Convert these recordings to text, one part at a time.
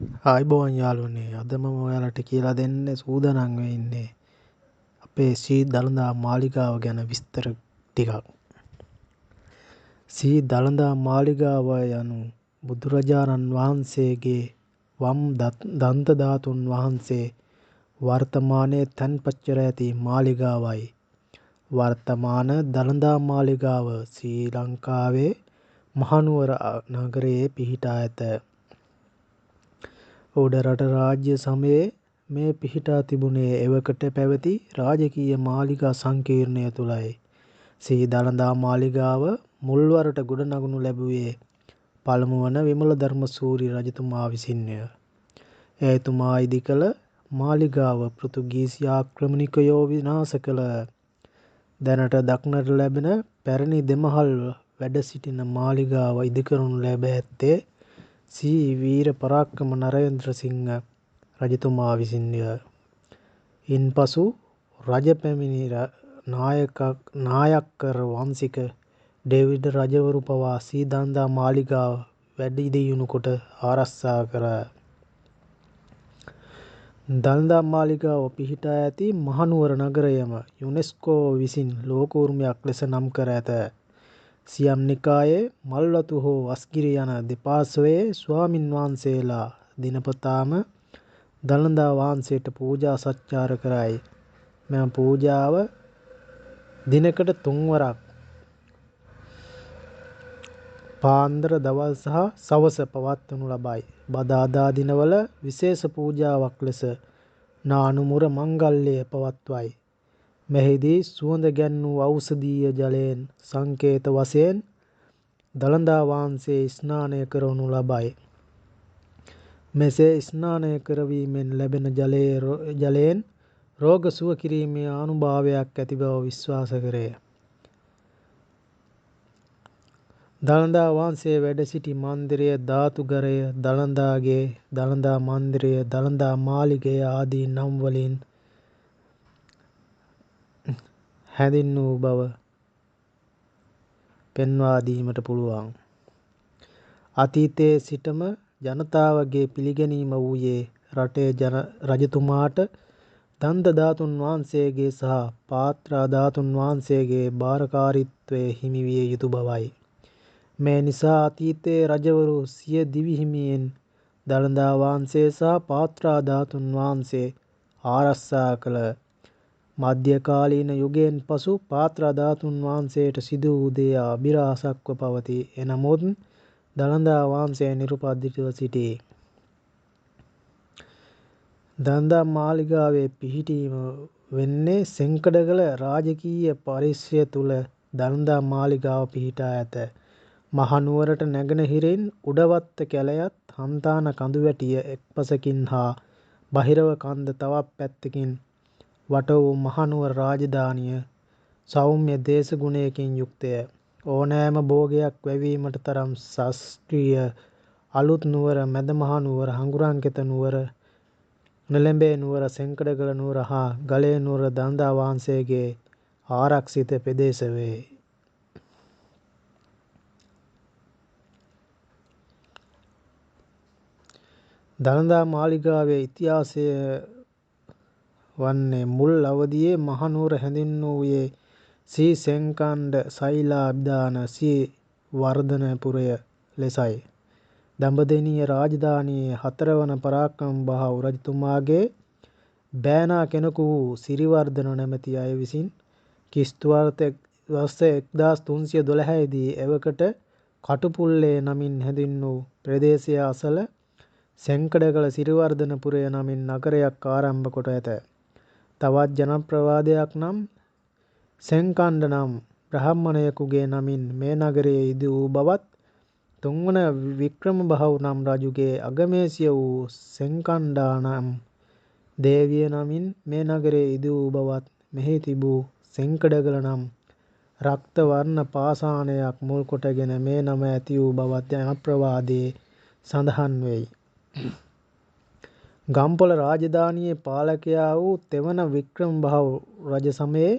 ආයිබෝවන් යාළුවනේ අද මම ඔයාලට කියලා දෙන්න සූදානම් වෙන්නේ අපේ ශ්‍රී දළදා මාලිගාව ගැන විස්තර ටිකක්. ශ්‍රී දළදා මාලිගාව යනු බුදුරජාණන් වහන්සේගේ වම් දන්ත ධාතුන් වහන්සේ වර්තමානයේ තැන්පත් කර ඇති මාලිගාවයි. වර්තමාන දළදා මාලිගාව ශ්‍රී ලංකාවේ මහනුවර නගරයේ පිහිටා ඇත. උඩරට රාජ්‍ය සමයේ මේ පිහිටා තිබුණේ එවකට පැවති රාජකීය මාලිගා සංකීර්ණය තුළයි. ශ්‍රී දළදා මාලිගාව මුල්වරට ගොඩනගනු ලැබුවේ පළමු වන විමලධර්ම සූරි රජතුමා විසින්ය. එතුමා ඉදි කළ මාලිගාව පෘතුගීසි ආක්‍රමණිකයෝ විනාශ කළ දැනට දක්නට ලැබෙන පැරණි දෙමහල් වැඩ සිටින මාලිගාව ඉදිකරනු ලැබ ඇත්තේ ශ්‍රී වීර පරාක්‍රම නරේන්ද්‍ර සිංහ රජතුමා විසින්ය. ඉන්පසු රජ පැමිණි නායක්කර වංශික ඩේවිඩ් රජවරු පවා ශ්‍රී දළදා මාලිගාව වැඩිදියුණු කොට ආරක්ෂා කර. දළදා මාලිගාව පිහිටා ඇති මහනුවර නගරයම යුනෙස්කෝ විසින් ලෝක උරුමයක් ලෙස නම් කර ඇත. සියම් නිකායේ මල්වතු හෝ වස්ගිරි යන දෙපාර්ශ්වයේ ස්වාමීන් වහන්සේලා දිනපතාම දළදා වහන්සේට පූජා සත්කාර කරයි. මෙම පූජාව දිනකට 3 වරක් පාන්දර දවල් සහ සවස පවත්වනු ලබයි. බදාදා දිනවල විශේෂ පූජාවක් ලෙස නානුමුර මංගල්‍යය පවත්වයි. මෙහිදී සුවඳ ගැන්වූ ඖෂධීය ජලයෙන් සංකේත වශයෙන් දළදා වහන්සේ ස්නානය කරවනු ලබයි. මෙසේ ස්නානය කරවීමෙන් ලැබෙන ජලයෙන් රෝග සුව කිරීමේ ආනුභාවයක් ඇති බව විශ්වාස කරේ. දළදා වහන්සේ වැඩ සිටි මන්දිරය ධාතුඝරය දළදාගේ දළදා මන්දිරය දළදා මාලිගය ආදී නම් වලින් හැඳින්වූ බව පෙන්වා දීමට පුළුවන්. අතීතයේ සිටම ජනතාවගේ පිළිගැනීම වූයේ රටේ රජතුමාට දන්ත ධාතුන් වහන්සේගේ සහ පාත්‍රා ධාතුන් වහන්සේගේ භාරකාරීත්වය හිමි විය යුතු බවයි. මේ නිසා අතීතයේ රජවරු සිය දිවි හිමියෙන් දළදා වහන්සේ සහ පාත්‍රා ධාතුන් වහන්සේ ආරක්ෂා කළ. මධ්‍යකාලීන යුගයෙන් පසු පාත්‍රා ධාතුන් වහන්සේට සිදු වූ දේ අභිරහසක්ව පවතී. එනමුත් දළදා වහන්සේ නිරුපද්‍රිතව සිටී. දළදා මාලිගාවේ පිහිටීම වෙන්නේ සෙංකඩගල රාජකීය පරිශ්‍රය තුළ දළදා මාලිගාව පිහිටා ඇත. මහනුවරට නැගෙනහිරින් උඩවත්ත කැලයත් හන්තාන කඳුවැටිය එක්පසකින් හා බහිරව කන්ද තවත් පැත්තකින් වට වූ මහනුවර රාජධානිය සෞම්‍ය දේශගුණයකින් යුක්තය. ඕනෑම භෝගයක් වැවීමට තරම් ශාස්ත්‍රීය අලුත් නුවර මැදමහනුවර හඟුරන්ගෙත නුවර නෙළඹේ නුවර සෙංකඩගල නුවර හා ගලේ නුවර දළදා වහන්සේගේ ආරක්ෂිත ප්‍රදේශ වේ. දළදා මාලිගාවේ ඉතිහාසය වන්නේ මුල් අවදියේ මහනුවර හැඳින්වූයේ ශ්‍රී සෙංකණ්ඩ ශෛලාභිදාන ශ්‍රී වර්ධනපුරය ලෙසයි. දඹදෙණිය රාජධානියේ 4 වන පරාක්‍රමබාහු රජතුමාගේ බෑනා කෙනෙකු වූ සිරිවර්ධන නැමැති අය විසින් ක්‍රි.ව. 1312 දී එවකට කටුපුල්ලේ නමින් හැඳින්වූ ප්‍රදේශය අසල සෙංකඩගල සිරිවර්ධනපුරය නමින් නගරයක් ආරම්භ කොට ඇත. තවත් ජනප්‍රවාදයක් නම් සෙංකණ්ඩ නම් බ්‍රාහ්මණයෙකුගේ නමින් මේ නගරයේ ඉදි වූ බවත්, 3 වන වික්‍රමබාහු නම් රජුගේ අගමේසිය වූ සෙංකණ්ඩා නම් දේවිය නමින් මේ නගරයේ ඉදි වූ බවත්, මෙහි තිබූ සෙංකඩගල නම් රක්ත වර්ණ පාෂාණයක් මුල් කොටගෙන මේ නම ඇති වූ බවත් ජනප්‍රවාදයේ සඳහන් වෙයි. ගම්පොළ රාජධානියේ පාලකයා වූ තෙවන වික්‍රමබාහු රජ සමයේ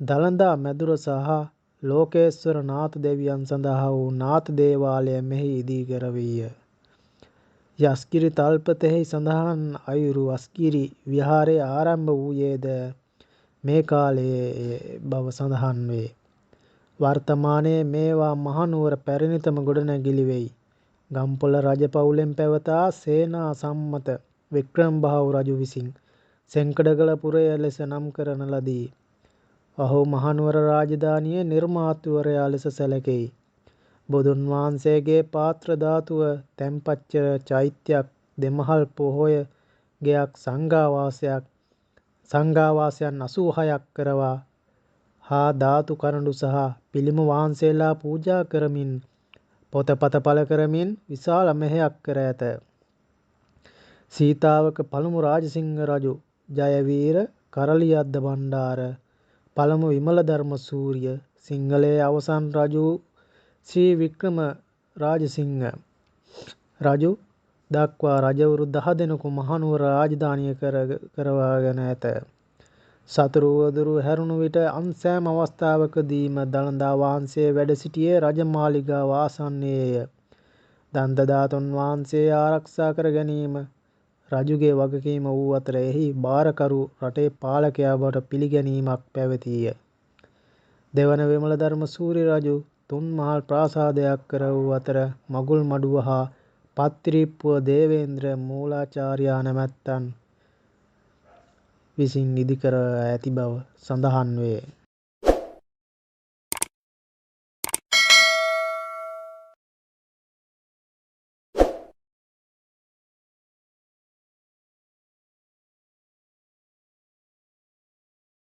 දළදා මැදුර සහ ලෝකේශ්වර නාථ දෙවියන් සඳහා වූ නාථ දේවාලය මෙහි ඉදි කරවීය. යස්කිරි තල්පතෙහි සඳහන් අයුරු අස්කිරි විහාරය ආරම්භ වූයේද මේ කාලයේ බව සඳහන් වේ. වර්තමානයේ මේවා මහනුවර පැරණිතම ගොඩනැගිලි වෙයි. ගම්පොළ රජ පවුලෙන් පැවතා සේනා සම්මත වික්‍රමබාහු රජු විසින් සෙංකඩගල පුරය ලෙස නම් කරන ලදී. ඔහු මහනුවර රාජධානියේ නිර්මාතෘවරයා ලෙස සැලකෙයි. බුදුන් වහන්සේගේ පාත්‍ර ධාතුව තැන්පත් චෛත්‍යයක්, දෙමහල් පොහොය ගෙයක්, සංඝාවාසයන් 86ක් කරවා හා ධාතු කරඬු සහ පිළිම වහන්සේලා පූජා කරමින් පොතපත පළ කරමින් විශාල මෙහෙයක් කර ඇත. සීතාවක පළමු රාජසිංහ රජු, ජයවීර කරලියද්ද බණ්ඩාර, පළමු විමලධර්ම සූරිය, සිංහලයේ අවසන් රජු ශ්‍රී වික්‍රම රාජසිංහ රජු දක්වා රජවරු 10 දෙනෙකු මහනුවර රාජධානිය කරවාගෙන ඇත. සතුරු උවදුරු හැරුණු විට අන් සෑම අවස්ථාවකදීම දළදා වහන්සේ වැඩ සිටියේ රජමාලිගාව ආසන්නයේය. දන්ත ධාතුන් වහන්සේ ආරක්ෂා කර ගැනීම රජුගේ වගකීම වූ අතර එහි භාරකරු රටේ පාලකයා බවට පිළිගැනීමක් පැවතිය. දෙවන විමලධර්ම සූරිය රජු 3 මහල් ප්‍රාසාදයක් කර වූ අතර මගුල් මඩුව හා පත්තිරිප්පුව දේවේන්ද්‍ර මූලාචාර්යා නමැත්තන් විසින් ඉදි කර ඇති බව සඳහන් වේ.